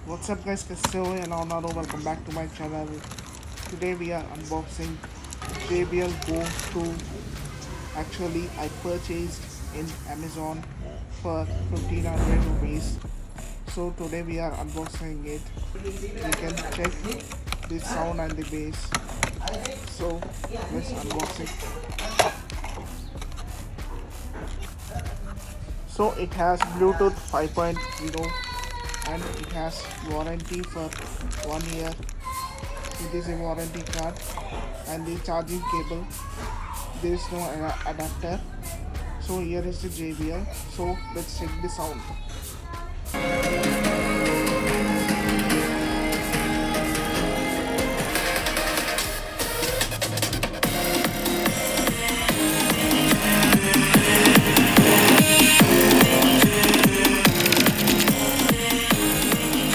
What's up guys, कैसे हो and now welcome back to my channel. Today we are unboxing JBL GO 2. Actually I purchased in Amazon for 1500 rupees. So today we are unboxing it. You can check the sound and the bass. So let's unbox it. So it has Bluetooth 5.0 and it has warranty for 1 year. It is a warranty card and the charging cable. There is no adapter. So here is the JBL. So let's check the sound.